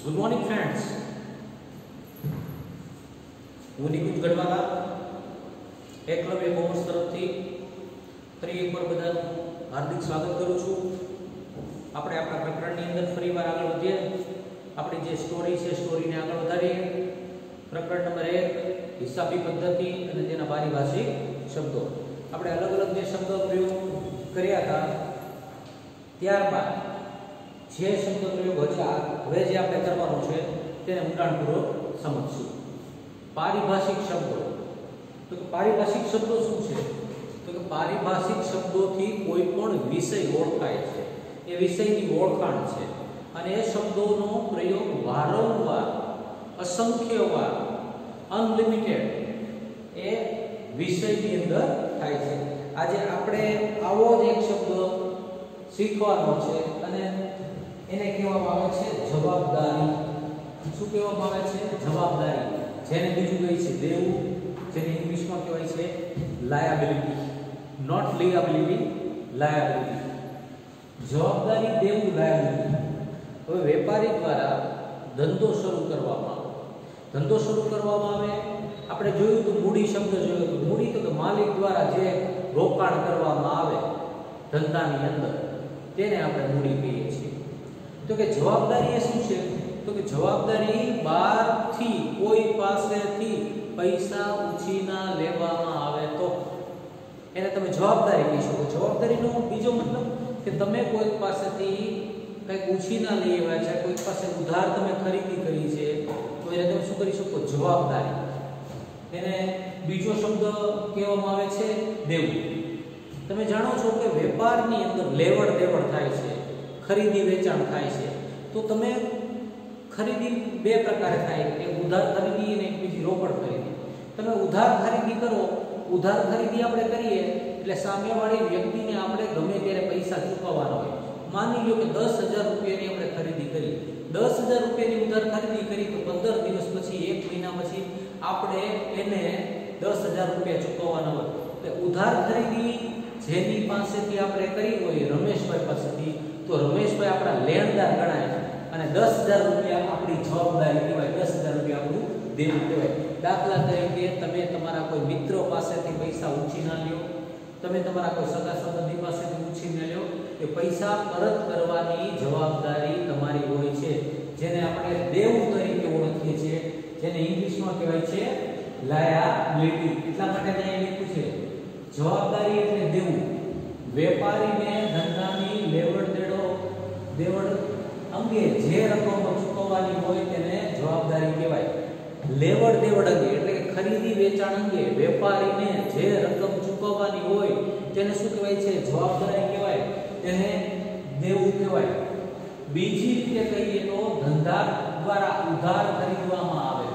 Good morning friends. હું Nikunj ગઢવાલા Eklavya commerce તરફથી ફરી એકવાર બધાનું હાર્દિક સ્વાગત કરું છું. આપણે આપણા પ્રકરણની અંદર ફરીવાર આગળ વધીએ. આપણી જે સ્ટોરી છે સ્ટોરીને આગળ વધારીએ. પ્રકરણ નંબર 1 હિસાબી પદ્ધતિ અને તેના પારિભાષિક શબ્દો. આપણે અલગ અલગ જે શબ્દો પ્રયોગ કર્યા હતા ત્યારબાદ જે શબ્દ પ્રયોગ હવે જે આપણે કરવાનો છે તેને ઊંડાણપૂર્વક સમજશું. પારિભાષિક શબ્દો. તો કે પારિભાષિક શબ્દો શું છે? તો કે પારિભાષિક શબ્દોથી કોઈ પણ વિષય ઓળખાય છે. એ વિષયની ઓળખાણ છે અને એ શબ્દોનો પ્રયોગ વારંવાર અસંખ્ય વાર અનલિમિટેડ એ વિષયની અંદર થાય છે. આજે આપણે આવો જ એક શબ્દ શીખવાનો છે અને એને કહેવામાં આવે છે જવાબદારી. શું કહેવામાં આવે છે? જવાબદારી. જેને બીજું કહે છે દેવું, જેને ઇંગ્લિશમાં કહેવાય છે લાયબિલિટી. Not લિયાબિલિટી, liability. જવાબદારી, દેવું, લાયબિલિટી. હવે વેપારી દ્વારા ધંધો શરૂ કરવામાં આવે. ધંધો શરૂ કરવામાં આવે આપણે જોયું તો મૂડી શબ્દ જોયો તો મૂડી તો કે માલિક દ્વારા જે રોકાણ કરવામાં આવે ધંધાની અંદર તેને આપણે મૂડી કહીએ છીએ. તો કે જવાબદારી એ શું છે? તો કે જવાબદારી બહારથી કોઈ પાસેથી પૈસા ઉછીના લેવામાં આવે તો એને તમે જવાબદારી કહી શકો. જવાબદારીનો બીજો મતલબ કે તમે કોઈ પાસેથી કંઈક ઉછીના લઈ આવ્યા છે, કોઈ પાસે ઉધાર તમે ખરીદી કરી છે તો એને તમે શું કરી શકો? જવાબદારી. એને બીજો શબ્દ કહેવામાં આવે છે દેવું. તમે જાણો છો કે વેપારની અંદર લેવડ દેવડ થાય છે, ખરીદી વેચાણ થાય છે. તો તમે ખરીદી બે પ્રકારે થાય, એક ઉધાર ખરીદી અને એક બીજી રોકડ ખરીદી. તમે ઉધાર ખરીદી કરો, ઉધાર ખરીદી આપણે કરીએ એટલે સામેવાળી વ્યક્તિને આપણે ગમે ત્યારે પૈસા ચૂકવવાના હોય. માની લો કે 10,000 રૂપિયાની આપણે ખરીદી કરી, 10,000 રૂપિયાની ઉધાર ખરીદી કરી તો 15 દિવસ પછી, 1 મહિના પછી આપણે એને 10,000 રૂપિયા ચૂકવવાના હોય. એટલે ઉધાર ખરીદી જેની પાસેથી આપણે કરી હોય રમેશભાઈ પાસેથી, તો રમેશભાઈ આપણા લેણદાર ગણાય અને 10,000 રૂપિયા આપણી જવાબદારી કહેવાય, 10,000 રૂપિયા આપણું દેવું કહેવાય. દાખલા તરીકે તમે તમારા કોઈ મિત્રો પાસેથી પૈસા ઉછીના લ્યો, તમે તમારા કોઈ સગા સંબંધી પાસેથી ઉછીને લ્યો, એ પૈસા પરત કરવાની જવાબદારી તમારી હોય છે, જેને આપણે દેવું તરીકે ઓળખીએ છીએ, જેને ઇંગ્લિશમાં કહેવાય છે લાયબિલિટી. એટલા માટે અહીંયા લખ્યું છે જવાબદારી એટલે દેવું. વેપારીને ધંધાની લેવડ દેવડ અંગે જે રકમ ચૂકવવાની હોય તેને જવાબદારી કહેવાય. લેવડ દેવડ અંગે એટલે કે ખરીદી વેચાણ અંગે વેપારીને જે રકમ ચૂકવવાની હોય તેને શું કહેવાય છે? જવાબદારી કહેવાય, તેને દેવું કહેવાય. બીજી રીતે કહીએ તો ધંધા દ્વારા ઉધાર ખરીદવામાં આવે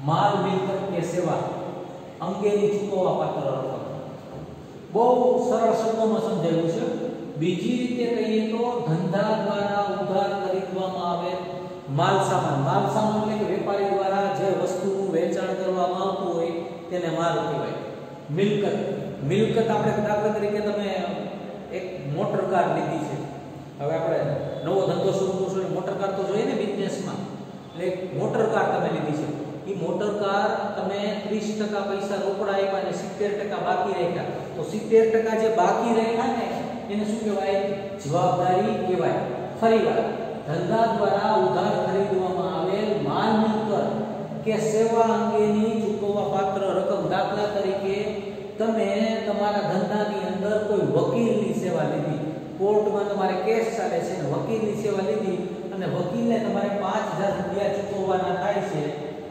માલ મિલકત કે સેવા અંગેની ચૂકવવા પાત્ર રકમ. બહુ સરળ શબ્દોમાં સમજાયું છે. બીજી રીતે કહીએ તો ધંધા દ્વારા ઉધાર ખરીદવામાં આવે માલ સામાન. માલ સામાન એટલે કે વેપારી દ્વારા જે વસ્તુનું વેચાણ કરવામાં આવતું હોય તેને માલ કહેવાય. મિલકત. મિલકત આપણે દાખલા તરીકે તમે એક મોટર કાર લીધી છે. હવે આપણે નવો ધંધો શરૂ કરશો એટલે મોટર કાર તો જોઈએ ને બિઝનેસમાં. એટલે મોટર કાર તમે લીધી છે. એ મોટર કાર તમે 30% પૈસા રોકડા આપ્યા અને 70% બાકી રાખ્યા. તો 70% જે બાકી રહ્યા ને એને શું કહેવાય? જવાબદારી કહેવાય. ફરીવાર ધંધા દ્વારા ઉધાર ખરીદવામાં આવેલ માલ મિલકત કે સેવા અંગેની ચૂકવવા પાત્ર રકમ. દાખલા તરીકે તમે તમારા ધંધાની અંદર કોઈ વકીલની સેવા લીધી, કોર્ટમાં તમારે કેસ ચાલે છે અને વકીલની સેવા લીધી અને વકીલને તમારે 5,000 રૂપિયા ચૂકવવાના થાય છે,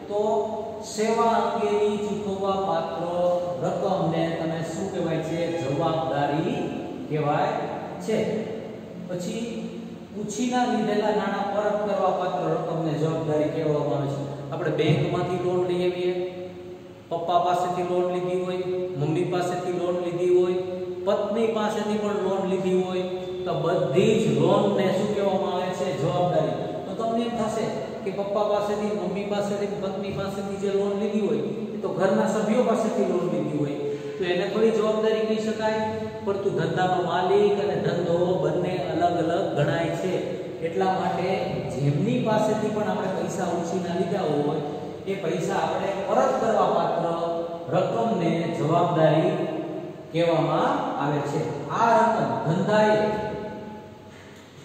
તો સેવા અંગેની ચૂકવવા પાત્ર રકમને તમે શું કહેવાય છે? જવાબદારી કહેવાય છે. પછી ઉછીના લીધેલા નાણાં પરત કરવા પાત્ર રકમને જવાબદારી કહેવામાં આવે છે. આપણે બેંકમાંથી લોન લઈ આવીએ, પપ્પા પાસેથી લોન લીધી હોય, મમ્મી પાસેથી લોન લીધી હોય, પત્ની પાસેથી પણ લોન લીધી હોય, તો બધી જ લોનને શું કહેવામાં આવે છે? જવાબદારી. તો તમને એમ થશે કે પપ્પા પાસેથી, મમ્મી પાસેથી, પત્ની પાસેથી જે લોન લીધી હોય એ તો ઘરના સભ્યો પાસેથી લોન લીધી હોય, તો એને થોડી જવાબદારી કહી શકાય. પરંતુ ધંધાનો માલિક અને ધંધો બંને અલગ અલગ ગણાય છે. એટલા માટે જેમની પાસેથી પણ આપણે પૈસા ઉછીના લીધા હોય એ પૈસા આપણે પરત કરવા પાત્ર રકમને જવાબદારી કહેવામાં આવે છે. આ રકમ ધંધાએ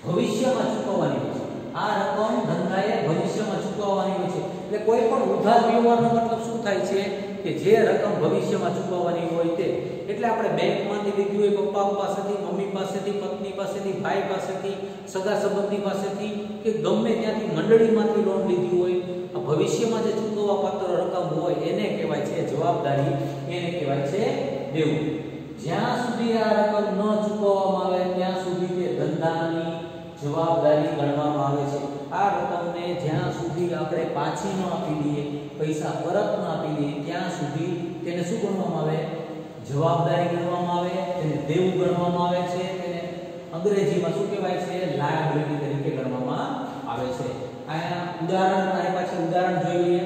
ભવિષ્યમાં ચૂકવવાની હોય છે. આ રકમ ધંધાએ ભવિષ્યમાં ચૂકવવાની હોય છે. એટલે કોઈ પણ ઉધાર વ્યવહારનો મતલબ શું થાય છે કે જે રકમ ભવિષ્યમાં ચૂકવવાની હોય તે. એટલે આપણે બેંકમાંથી લીધી હોય, પપ્પા પાસેથી, મમ્મી પાસેથી, પત્ની પાસેથી, ભાઈ પાસેથી, સગા સંબંધી પાસેથી કે ગમે ત્યાંથી મંડળીમાંથી લોન લીધી હોય, આ ભવિષ્યમાં જે ચૂકવવા પાત્ર રકમ હોય એને કહેવાય છે જવાબદારી, એને કહેવાય છે દેવું. જ્યાં સુધી આ રકમ ન ચૂકવવામાં આવે ત્યાં સુધી તે ધંધાની જવાબદારી ગણવામાં આવે છે. આ રકમને જ્યાં સુધી આપણે પાછી ન આપી દઈએ, પૈસા પરત ન આપી દઈએ ત્યાં સુધી તેને શું ગણવામાં આવે? જવાબદારી ગણવામાં આવે, તેને દેવું ગણવામાં આવે છે, તેને અંગ્રેજીમાં શું કહેવાય છે? લાયબિલિટી તરીકે ગણવામાં આવે છે. આના ઉદાહરણ આપ્યા છે, ઉદાહરણ જોઈ લઈએ.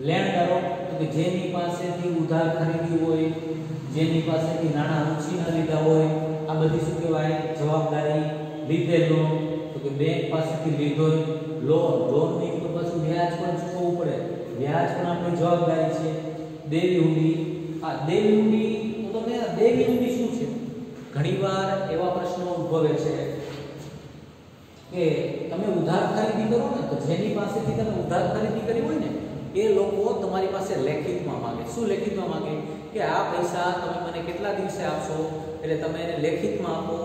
લેણદારો તો કે જેની પાસેથી ઉધાર ખરીદ્યું હોય, જેની પાસેથી નાણાં ઉછીના લીધા હોય, આ બધી શું કહેવાય? જવાબદારી. લીધેલો તો કે બેંક પાસેથી લીધો લોનની ઉપર પાછું વ્યાજ પણ ચૂકવવું પડે, વ્યાજ પણ આપણી જવાબદારી છે. દેવી હુંડી, આ દેવી હુંડી તો તમને દેવી હુંડી શું છે? ઘણીવાર એવા પ્રશ્નો ઉદ્ભવે છે કે તમે ઉધાર ખરીદી કરો ને તો જેની પાસેથી તમે ઉધાર ખરીદી કરી હોય ને એ લોકો તમારી પાસે લેખિતમાં માંગે. શું લેખિતમાં માંગે? કે આ પૈસા તમે મને કેટલા દિવસે આપશો? એટલે તમે એને લેખિતમાં આપો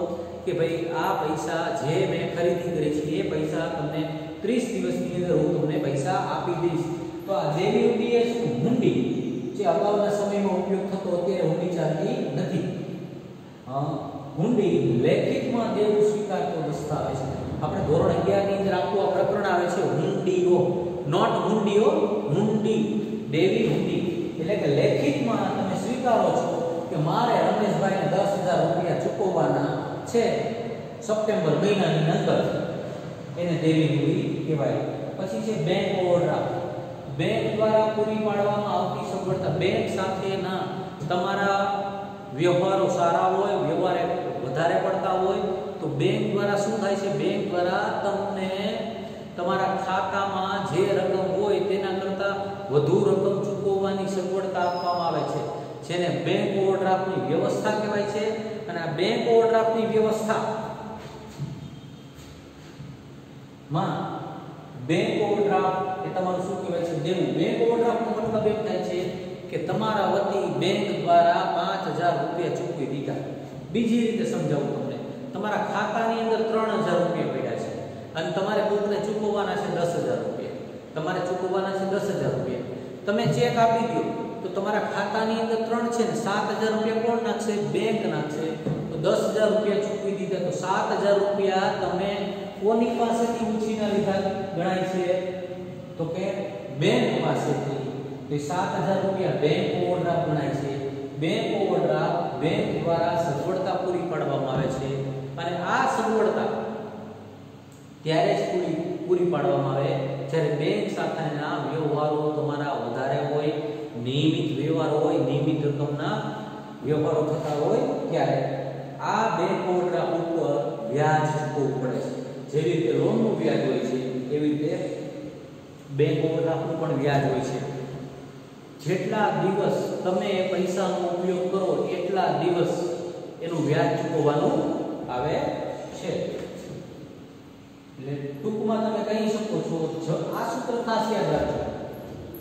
કે ભાઈ આ પૈસા જે મેં ખરીદી કરી છે એ પૈસા તમને 30 દિવસની અંદર હું તમને પૈસા આપી દઈશ. તો આ દેવી હુંડી એ શું? હુંડી જે અગાઉના સમયમાં ઉપયોગ થતો, અત્યારે હુંડી ચાલતી નથી. હુંડી લેખિતમાં દેવું સ્વીકારતો દસ્તાવેજ. આપણે ધોરણ 11 ની અંદર આખું આ પ્રકરણ આવે છે હુંડીઓ, નોટ હુંડીઓ, હુંડી, દેવી હુંડી. એટલે કે લેખિતમાં તમે સ્વીકારો છો કે મારે રમેશભાઈને 10,000 રૂપિયા ચૂકવવાના છે સપ્ટેમ્બર મહિનાની અંદર, એને દેવી હુંડી કહેવાય. પછી છે બેંક ઓવરડ્રાફ્ટ. બેંક દ્વારા પૂરી પાડવામાં આવતી સગવડતા. બેંક સાથેના તમારા વ્યવહારો સારા હોય, વ્યવહાર વધારે પડતા હોય તો બેંક દ્વારા શું થાય છે? બેંક દ્વારા તમને તમારા ખાતામાં જે રકમ હોય તેના કરતાં વધુ રકમ ચૂકવવાની સગવડતા આપવામાં આવે છે, જેને બેંક ઓવરડ્રાફ્ટની વ્યવસ્થા કહેવાય છે. અને આ બેંક ઓવરડ્રાફ્ટની વ્યવસ્થા માં બેંક ઓવરડ્રાફ્ટ એ તમારું શું કહેવાય છે? દેવું. બેંક ઓવરડ્રાફ્ટનો મતલબ એમ થાય છે કે તમારા વતી બેંક દ્વારા 5,000 રૂપિયા ચૂકવી દીધા. બીજી રીતે સમજાવું તમને. તમારા ખાતાની અંદર 3,000 રૂપિયા પડ્યા છે અને તમારે કોઈને ચૂકવવાના છે 10,000 રૂપિયા. તમારે ચૂકવવાના છે 10,000 રૂપિયા. તમે ચેક આપી દો તો તમારા ખાતાની અંદર 3 છે ને 7,000 રૂપિયા કોણ નાખશે? બેંક નાખશે. તો 10,000 રૂપિયા ચૂકવી દીધા તો 7,000 રૂપિયા તમે કોની પાસેથી ઉછીના લીધા ગણાય છે? તો કે બેંક પાસેથી. તો 7,000 રૂપિયા બેંક ઓવરડ્રાફ્ટ ગણાય છે. બેંક ઓવરડ્રાફ્ટ બેંક દ્વારા સગવડતા પૂરી પાડવામાં આવે છે અને આ સગવડતા ત્યારે જ પૂરી પાડવામાં આવે જ્યારે બેંક સાથેના વ્યવહારો તમારા વધારે હોય, નિયમિત વ્યવહાર હોય, નિયમિત રકમના વ્યવહારો થતા હોય ત્યારે આ બેંક ઓવરડ્રાફ્ટ ઉપર વ્યાજ ચૂકવવું પડે છે. જેવી રીતે લોનનું વ્યાજ હોય છે એવી રીતે બેંક ઓવરડ્રાફ્ટનું પણ વ્યાજ હોય છે. જેટલા દિવસ તમે પૈસાનો ઉપયોગ કરો એટલા દિવસ એનું વ્યાજ ચૂકવવાનું આવે છે. એટલે ટૂંકમાં તમે કહી શકો છો આ સૂત્ર ખાસ યાદ રાખજો.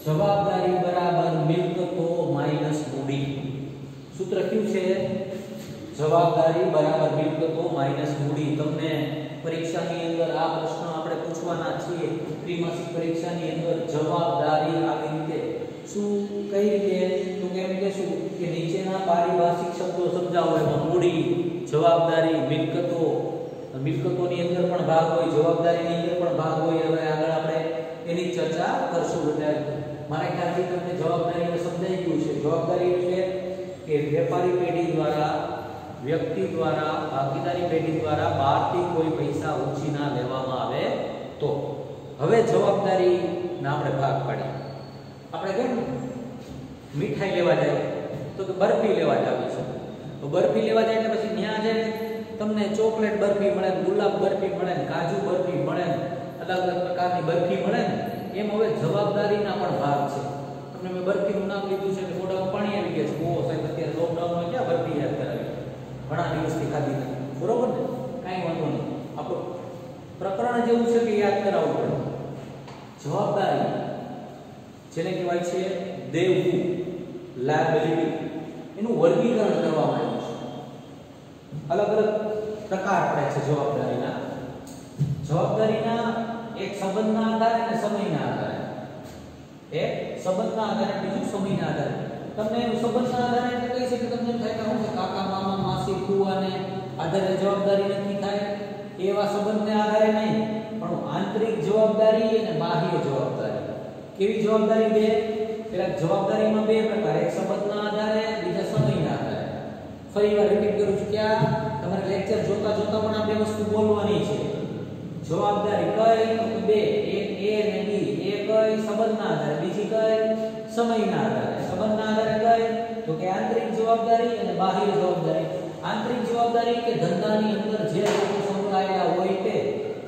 જવાબદારી બરાબર મિલકતો માઈનસ મૂડી. સૂત્ર કયું છે? જવાબદારી બરાબર મિલકતો માઈનસ મૂડી. તમને પરીક્ષાની અંદર આ પ્રશ્ન આપણે પૂછવાના છીએ. ત્રિમાસિક પરીક્ષાની અંદર જવાબદારી આવી રીતે શું કઈ રીતે તો કેમ કહેશું કે નીચેના પારિભાષિક શબ્દો સમજાવો. એમાં મૂડી, જવાબદારી, મિલકતો. મિલકતોની અંદર પણ ભાગ હોય, જવાબદારીની અંદર પણ ભાગ હોય. હવે આગળ આપણે એની ચર્ચા કરશું. એટલે મારા ખ્યાલથી તમને જવાબદારીને સમજાઈ ગયું છે. જવાબદારી એટલે કે વેપારી પેઢી દ્વારા, વ્યક્તિ દ્વારા, ભાગીદારી પેઢી દ્વારા બહારથી કોઈ પૈસા ઉછીના લેવામાં આવે તો. હવે જવાબદારીના આપણે ભાગ પાડીએ. આપણે કેમ મીઠાઈ લેવા જાય તો બરફી લેવા જાવી છે. તો બરફી લેવા જાય એટલે પછી ત્યાં જાય તમને ચોકલેટ બરફી મળે, ગુલાબ બરફી મળે, કાજુ બરફી મળે, અલગ અલગ પ્રકારની બરફી મળે ને, એમ હવે જવાબદારીના પણ ભાગ છે. તમને મેં બરફીનું નામ લીધું છે એટલે મોઢામાં પાણી આવી ગયા છે. ઓ સાહેબ અત્યારે લોકડાઉનમાં ક્યાં બરફી યાદ કરાવી, ઘણા દિવસથી ખાધી નથી, બરોબર ને, કાંઈ વાંધો નહીં. આપણું પ્રકરણ જેવું છે કે યાદ કરાવવું પડે. જવાબદારી જેને કહેવાય છે દેવું, લાયબિલિટી, એનું વર્ગીકરણ કરવામાં આવ્યું છે. અલગ અલગ પ્રકાર પડે છે જવાબદારીના. જવાબદારીના એક સંબંધના આધારે અને સમયના આધારે. એક સંબંધના આધારે, બીજું સમયના આધારે. તમને સંબંધના આધારે એટલે કહી શકે, તમને એમ થાય કે હું છે કાકા, મામા, માસી, ફુવાને આધારે જવાબદારી નક્કી થાય, એવા સંબંધને આધારે નહીં, પણ આંતરિક જવાબદારી અને બાહ્ય જવાબદારી. કેવી જવાબદારી? બે. પેલા જવાબદારીમાં બે પ્રકાર, એક સંબંધના આધારે, બીજા સમયના આધારે. ફરીવાર રિપીટ કરું છું, ક્યાં તમારે લેક્ચર જોતા જોતા પણ આ બે વસ્તુ બોલવાની છે. જવાબદારી કઈ? બે. એક એ અને બી. એ કઈ? સંબંધના આધારે. બીજી કઈ? સમયના આધારે. સંબંધના આધારે કઈ? તો કે આંતરિક જવાબદારી અને બાહ્ય જવાબદારી. આંતરિક જવાબદારી કે ધંધાની અંદર જે લોકો સંકળાયેલા હોય તે.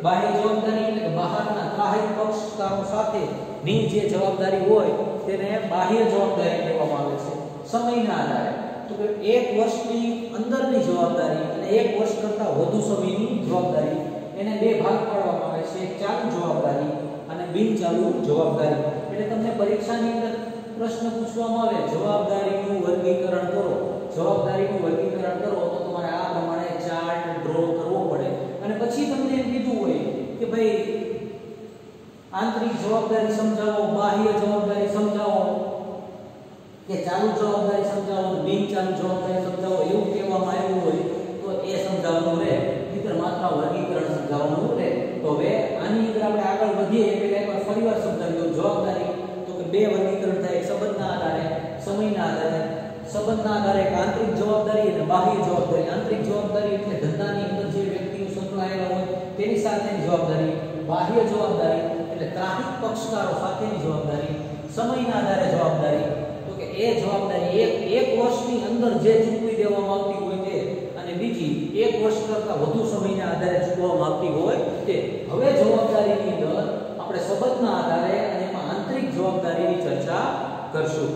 બાહ્ય જવાબદારી એટલે કે બહારના ગ્રાહક પક્ષકારો સાથે ની જે જવાબદારી હોય તેને બાહ્ય જવાબદારી કહેવામાં આવે છે. સમયના આધારે તો કે એક વર્ષની અંદરની જવાબદારી અને એક વર્ષ કરતાં વધુ સમયની જવાબદારી, એને બે ભાગ પાડવામાં આવે છે, એક ચાલુ જવાબદારી અને બિનચાલુ જવાબદારી. એટલે તમને પરીક્ષાની અંદર પ્રશ્ન પૂછવામાં આવે જવાબદારીનું વર્ગીકરણ કરો. જવાબદારીનું વર્ગીકરણ કરો તો તમારે આ પ્રમાણે ચાર્ટ ડ્રો કરવો પડે અને પછી તમને એમ કીધું હોય કે ભાઈ આંતરિક જવાબદારી સમજાવો, બાહ્ય જવાબદારી સમજાવો, કે ચાલુ જવાબદારી સમજાવો, બિનચાલુ જવાબદારી સમજાવો, એવું કહેવામાં આવ્યું હોય તો એ સમજાવવાનું રહે. નહીંતર માત્ર વર્ગીકરણ સમજાવવાનું રહે. તો હવે આની અંદર આપણે આગળ વધીએ એટલે એકવાર ફરીવાર સમજાવી દઉં. જવાબદારી તો કે બે વર્ગીકરણ થાય, સંબંધના આધારે, સમયના આધારે. સંબંધના આધારે એક આંતરિક જવાબદારી અને બાહ્ય જવાબદારી. આંતરિક જવાબદારી એટલે ધંધાની અંદર જે વ્યક્તિઓ સંકળાયેલા હોય તેની સાથેની જવાબદારી. બાહ્ય જવાબદારી એટલે ગ્રાહક પક્ષકારો સાથેની જવાબદારી. સમયના આધારે જવાબદારી તો કે એ જવાબદારી એક વર્ષની અંદર જે ચૂકવી દેવામાં આવતી હોય તે, અને બીજી એક વર્ષ કરતાં વધુ સમયના આધારે ચૂકવવામાં આવતી હોય તે. હવે જવાબદારીની અંદર આપણે સંબંધના આધારે અને એમાં આંતરિક જવાબદારીની ચર્ચા કરશું.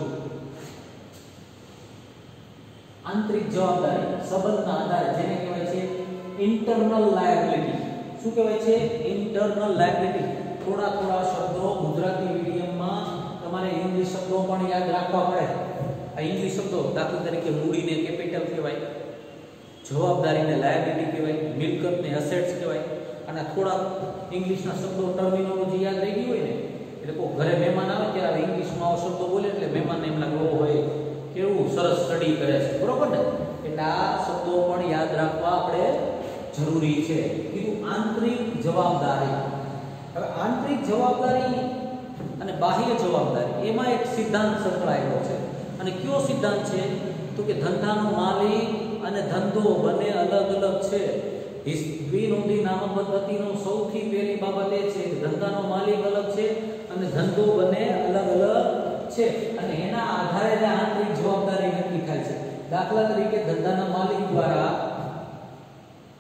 આંતરિક જવાબદારી સંબંધના આધારે જેને કહેવાય છે ઇન્ટરનલ લાયબિલિટી. શું કહેવાય છે? Internal liability. થોડા શબ્દો ગુજરાતી મીડિયમમાં તમારે ઇંગ્લિશ શબ્દો પણ યાદ રાખવા પડે. આ ઇંગ્લિશ શબ્દો દાખલા તરીકે મૂડીને કેપિટલ કહેવાય, જવાબદારીને લાયબિલિટી કહેવાય, મિલકતને એસેટ્સ કહેવાય. અને થોડા ઇંગ્લિશના શબ્દો ટર્મિનોલોજી યાદ રહી ગઈ હોય ને એટલે કોઈ ઘરે મહેમાન આવે ત્યારે ઇંગ્લિશમાં આવો શબ્દો બોલે એટલે મહેમાનને એમ લાગે હોય કેવું સરસ સ્ટડી કરે છે, બરોબર ને? એટલે આ શબ્દો પણ યાદ રાખવા આપણે જરૂરી છે. કીધું આંતરિક જવાબદારી. હવે આંતરિક જવાબદારી અને બાહ્ય જવાબદારી એમાં એક સિદ્ધાંત સંકળાયેલો છે. અને કયો સિદ્ધાંત છે? તો કે ધંધાનો માલિક અને ધંધો બંને અલગ અલગ છે. દ્વિનોંધી નામક પદ્ધતિનો સૌથી પહેલી બાબત એ છે કે ધંધાનો માલિક અલગ છે અને ધંધો બંને અલગ અલગ છે, અને એના આધારે જ આંતરિક જવાબદારી નક્કી થાય છે. દાખલા તરીકે ધંધાના માલિક દ્વારા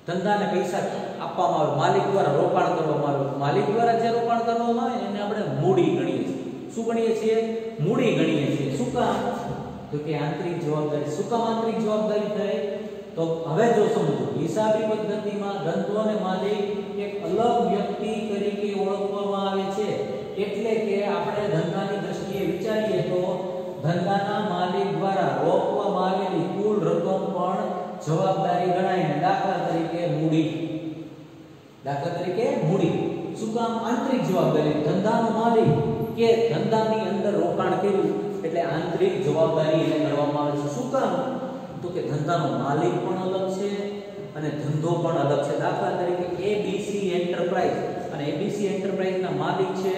ધંધાને પૈસા આપવામાં આવે, માલિક દ્વારા રોકાણ કરવામાં આવે. માલિક દ્વારા જે રોકાણ કરવામાં આવે એને આપણે મૂડી ગણીએ છીએ. શું ગણીએ છીએ? મૂડી ગણીએ છીએ. શું કામ? તો કે આંતરિક જવાબદારી. શું કામ આંતરિક જવાબદારી થાય? તો હવે જો સમજો, હિસાબી પદ્ધતિમાં ધંધો અને માલિક એક અલગ વ્યક્તિ તરીકે ઓળખવામાં આવે છે. એટલે કે આપણે ધંધાની દ્રષ્ટિએ વિચારીએ તો ધંધાના માલિક દ્વારા રોકવામાં આવેલી કુલ રકમ પણ જવાબદારી ગણાય. દાખલા તરીકે મૂડી. દાખલા તરીકે મૂડી. શું કામ? આંતરિક જવાબદારી. ધંધાનો માલિક કે ધંધાની અંદર રોકાણ કર્યું એટલે આંતરિક જવાબદારી એને ગણવામાં આવે છે. શું કામ? તો કે ધંધાનો માલિક પણ અલગ છે અને ધંધો પણ અલગ છે. દાખલા તરીકે એબીસી એન્ટરપ્રાઇઝ, અને એબીસી એન્ટરપ્રાઇઝના માલિક છે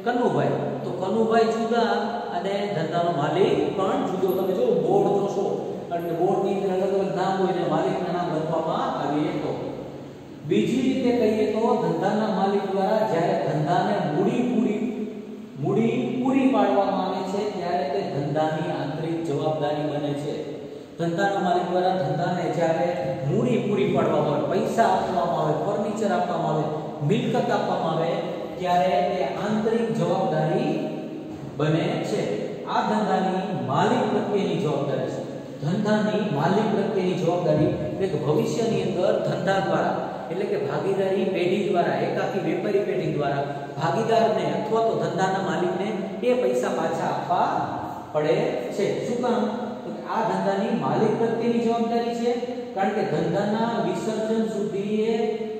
કનુભાઈ. તો કનુભાઈ જુદા અને ધંધાનો માલિક પણ જુદો. તમે જો બોર્ડ જોશો એટલે બોર્ડની અંદર અલગ અલગ નામ હોય ને માલિકના નામ લખવામાં આવે. તો બીજી રીતે કહીએ તો ધંધાના માલિક દ્વારા જ્યારે ધંધાને મૂડી પૂરી પાડવામાં આવે છે ત્યારે તે ધંધાની આંતરિક જવાબદારી બને છે. ધંધાના માલિક દ્વારા ધંધાને જ્યારે મૂડી પૂરી પાડવામાં આવે, પૈસા આપવામાં આવે, ફર્નિચર આપવામાં આવે, મિલકત આપવામાં આવે, ત્યારે તે આંતરિક જવાબદારી બને છે. આ ધંધાની માલિક પ્રત્યેની જવાબદારી છે. ધંધાની માલિક પ્રત્યેની જવાબદારી એટલે કે ભવિષ્યની અંદર ધંધા દ્વારા એટલે કે ભાગીદારી પેઢી દ્વારા, એકાકી વેપારી પેઢી દ્વારા ભાગીદારને અથવા તો ધંધાના માલિકને એ પૈસા પાછા આપવા પડે છે. શું કામ? તો આ ધંધાની માલિક પ્રત્યેની જવાબદારી છે, કારણ કે ધંધાના વિસર્જન સુધી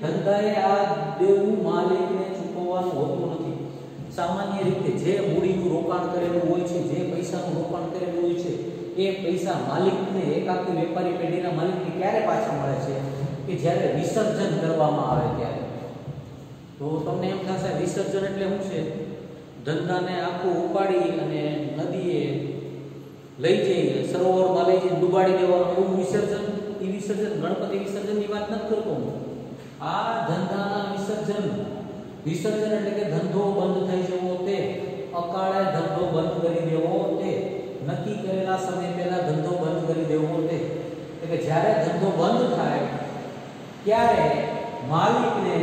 ધંધાએ આ દેવું માલિકને ચૂકવવાનું હોતું નથી. સામાન્ય રીતે જે મૂડીનું રોકાણ કરેલું હોય છે, જે પૈસાનું રોકાણ કરેલું હોય છે, એ પૈસા માલિકને, એકાકી વેપારી પેઢીના માલિકને ક્યારે પાછા મળે છે? કે જ્યારે વિસર્જન કરવામાં આવે ત્યારે. તો તમને એમ થશે વિસર્જન એટલે શું છે? ધંધાને આખું ઉપાડી અને નદીએ લઈ જઈને, સરોવરમાં લઈ જઈને ડુબાડી દેવાનું, એવું વિસર્જન. એ વિસર્જન ગણપતિ વિસર્જનની વાત નથી કરતો હું. આ ધંધાના વિસર્જન એટલે કે ધંધો બંધ થઈ જવો, તે અકાળે ધંધો બંધ કરી દેવો, તે નક્કી કરેલા સમય પહેલા ધંધો બંધ કરી દેવો, તે એટલે જ્યારે ધંધો બંધ થાય ત્યારે માલિકને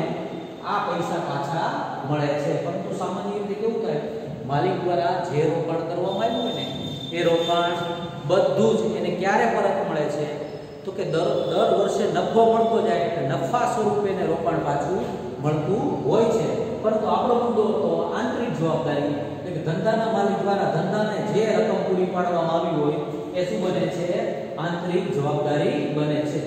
આ પૈસા પાછા મળે છે. પરંતુ સામાન્ય રીતે કેવું થાય? માલિક દ્વારા જે રોકાણ કરવામાં આવ્યું હોય ને એ રોકાણ બધું જ એને ક્યારે પરત મળે છે? તો કે દર વર્ષે નફો મળતો જાય એટલે નફા સ્વરૂપે એને રોકાણ પાછું મળતું હોય છે. પરંતુ આપણો મુદ્દો હતો આંતરિક જવાબદારી, એટલે કે ધંધાના માલિક દ્વારા ધંધાને જે રકમ પૂરી પાડવામાં આવી હોય એ શું બને છે? આંતરિક જવાબદારી બને છે.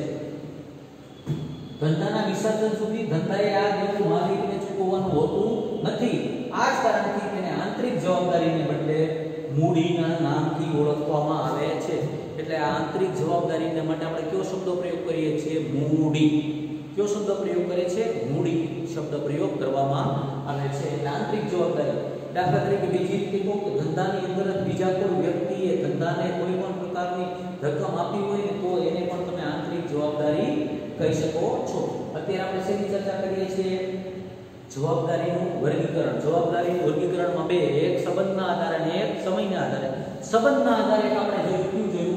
ધંધાના વિસર્જન સુધી ધંધાએ આ દેવું માલિકને ચૂકવવાનું હોતું નથી. આ જ કારણથી તેને આંતરિક જવાબદારીને બદલે મૂડીના નામથી ઓળખવામાં આવે છે. એટલે આ આંતરિક જવાબદારીને માટે આપણે કયો શબ્દ પ્રયોગ કરીએ છીએ? મૂડી. કયો શબ્દ પ્રયોગ કરે છે? મૂડી શબ્દ પ્રયોગ કરવામાં આવે છે. એટલે આંતરિક જવાબદારી. દાખલા તરીકે બીજી રીતે કહું તો ધંધાની અંદર બીજા કોઈ વ્યક્તિએ ધંધાને કોઈ પણ પ્રકારની રકમ આપી હોય તો એને પણ તમે આંતરિક જવાબદારી કહી શકો છો. અત્યારે આપણે શેની ચર્ચા કરીએ છીએ? જવાબદારીનું વર્ગીકરણ. જવાબદારીનું વર્ગીકરણમાં બે, એક સંબંધના આધારે અને એક સમયના આધારે. સંબંધના આધારે આપણે જોયું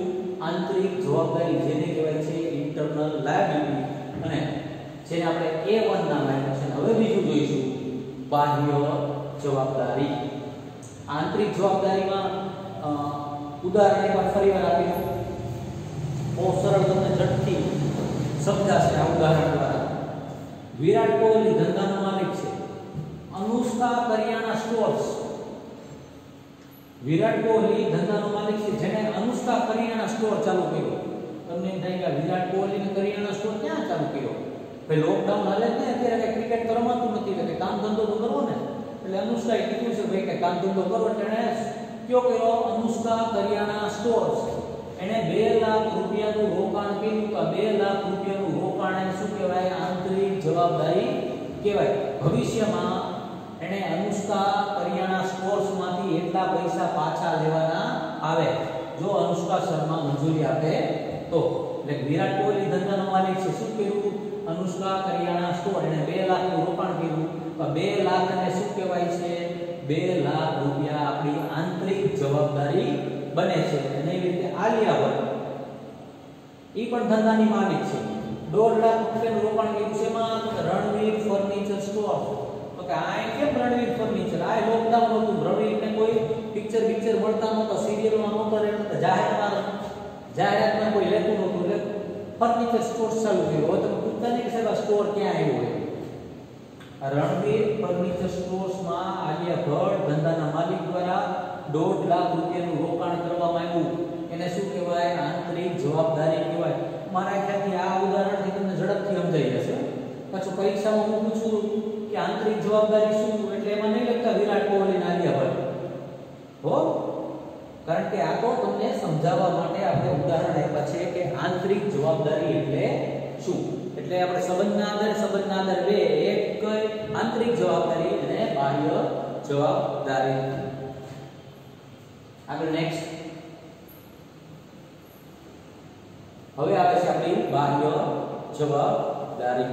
આંતરિક જવાબદારી, જેને કહેવાય છે ઇન્ટરનલ લાયબિલિટી, અને જેને આપણે A1 નામ આપ્યું છે. હવે બીજું જોઈશું બાહ્ય જવાબદારી. આંતરિક જવાબદારીમાં ઉદાહરણ એકવાર ફરીવાર આપી દઉં. બહુ સરળ, તમને ઝડપથી સમજાશે આ ઉદાહરણ દ્વારા. વિરાટ કોહલી ધંધાનો માલિક છે. અનુષ્કા કરિયાણા સ્ટોર્સ. વિરાટ કોહલી ધંધાનો માલિક છે, જેને અનુષ્કા કરિયાણા સ્ટોર ચાલુ કર્યો. તમને એમ થાય કે વિરાટ કોહલીને કરિયાણા સ્ટોર ક્યાં ચાલુ કર્યો? ભાઈ લોકડાઉન હાલે ને, અત્યારે કઈ ક્રિકેટ તો રમાતું નથી, એટલે કામ ધંધો તો કરવો ને. એટલે અનુષ્કાએ કીધું છે ભાઈ કે કામ ધંધો કરો, એટલે એણે કયો કર્યો? અનુષ્કા કરિયાણા સ્ટોર્સ. એને 2 લાખ રૂપિયાનું રોકાણ કર્યું. તો 2 લાખ રૂપિયાનું રોકાણ એને શું કહેવાય? આંતરિક જવાબદારી કહેવાય. ભવિષ્યમાં એને અનુષ્કા કરિયાણા સ્ટોર્સમાંથી એટલા પૈસા પાછા લેવાના આવે જો અનુષ્કા શર્મા મંજૂરી આપે તો. એટલે વિરાટ કોહલી ધંધાનો માલિક છે. શું કર્યું? અનુષ્કા કરિયાણા સ્ટોર. એને 2 લાખનું રોકાણ કર્યું. તો 2 લાખ ને શું કહેવાય છે? 2 લાખ રૂપિયા આપણી આંતરિક જવાબદારી બને છે. અને એવી રીતે આલિયા ભટ્ટ, એ પણ ધંધાની માલિક છે. 1.5 લાખ રૂપિયાનું રોકાણ કર્યું છે. એમાં રણવીર ફર્નિચર સ્ટોર. તો કે આ કેમ રણવીર ફર્નિચર? આ લોકડાઉન હતું, રણવીરને કોઈ પિક્ચર મળતા નહોતા, સિરિયલમાં નહોતા રહેતા, જાહેરાતમાં કોઈ લેતું નહોતું, એટલે ફર્નિચર સ્ટોર ચાલુ કર્યો. હવે તમે પૂછતા નહીં કે સાહેબ આ સ્ટોર ક્યાં આવ્યો હોય? રણવીર ફર્નિચર સ્ટોર્સમાં આલિયા ભટ્ટ ધંધાના માલિક દ્વારા 1.5 લાખ રૂપિયાનું રોકાણ કરવામાં આવ્યું. એને શું કહેવાય? આંતરિક જવાબદારી કહેવાય. મારા ખ્યાલથી આ ઉદાહરણથી તમને ઝડપથી સમજાઈ જશે. પછી પરીક્ષામાં હું પૂછું કે આંતરિક જવાબદારી શું, એટલે એમાં નહીં લખતા વિરાટ કોહલી અને આલિયા ભટ્ટ હો, કારણ કે આ તો તમને સમજાવવા માટે આપણે ઉદાહરણ આપ્યા છે કે આંતરિક જવાબદારી એટલે શું. એટલે આપણે સંબંધના આધારે બે, એક આંતરિક જવાબદારી અને બાહ્ય જવાબદારી. આગળ નેક્સ્ટ. હવે આવે છે આપણી બાહ્ય જવાબદારી.